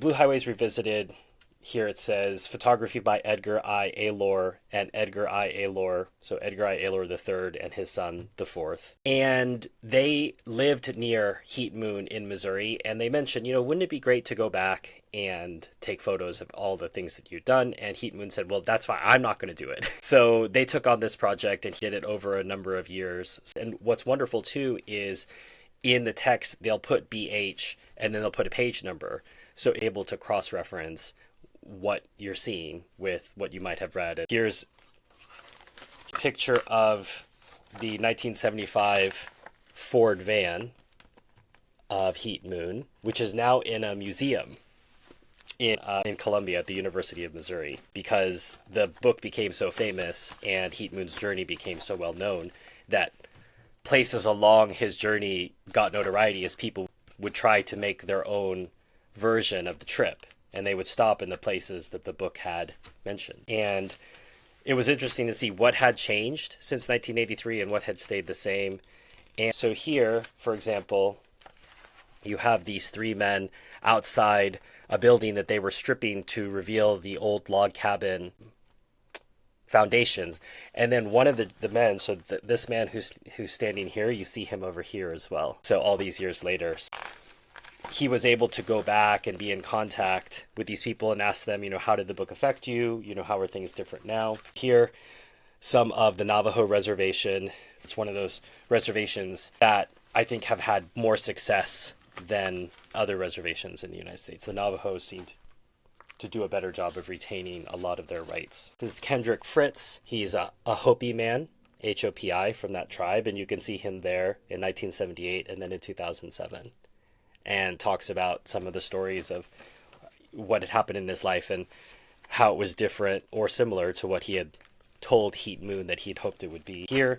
Blue Highways Revisited, here it says photography by Edgar I. Ailor and Edgar I. Ailor. So Edgar I. Ailor the third and his son the fourth. And they lived near Heat Moon in Missouri. And they mentioned, wouldn't it be great to go back and take photos of all the things that you've done? And Heat Moon said, well, that's fine. I'm not going to do it. So they took on this project and did it over a number of years. And what's wonderful too is in the text, they'll put BH and then they'll put a page number. So able to cross-reference what you're seeing with what you might have read. And here's a picture of the 1975 Ford van of Heat Moon, which is now in a museum in Columbia at the University of Missouri, because the book became so famous and Heat Moon's journey became so well known that places along his journey got notoriety as people would try to make their own version of the trip, and they would stop in the places that the book had mentioned. And it was interesting to see what had changed since 1983 and what had stayed the same. And so here, for example, you have these three men outside a building that they were stripping to reveal the old log cabin foundations. And then one of the men, so this man who's standing here, you see him over here as well. So all these years later, he was able to go back and be in contact with these people and ask them, how did the book affect you? How are things different now? Here, some of the Navajo reservation. It's one of those reservations that I think have had more success than other reservations in the United States. The Navajos seemed to do a better job of retaining a lot of their rights. This is Kendrick Fritz. He's a Hopi man, Hopi, from that tribe, and you can see him there in 1978 and then in 2007. And talks about some of the stories of what had happened in his life and how it was different or similar to what he had told Heat Moon that he'd hoped it would be. Here,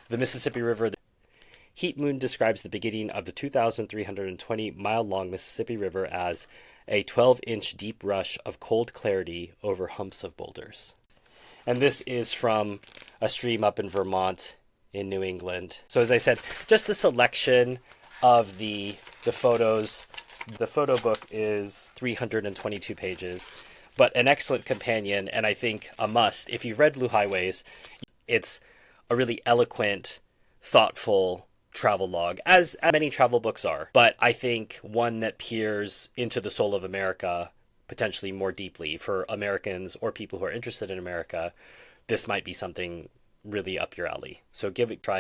the Mississippi River. Heat Moon describes the beginning of the 2,320-mile-long Mississippi River as a 12-inch deep rush of cold clarity over humps of boulders. And this is from a stream up in Vermont in New England. So as I said, just a selection of the photos. The photo book is 322 pages, but an excellent companion, and I think a must. If you've read Blue Highways, it's a really eloquent, thoughtful travel log, as many travel books are, but I think one that peers into the soul of America potentially more deeply. For Americans or people who are interested in America, this might be something really up your alley. So give it a try.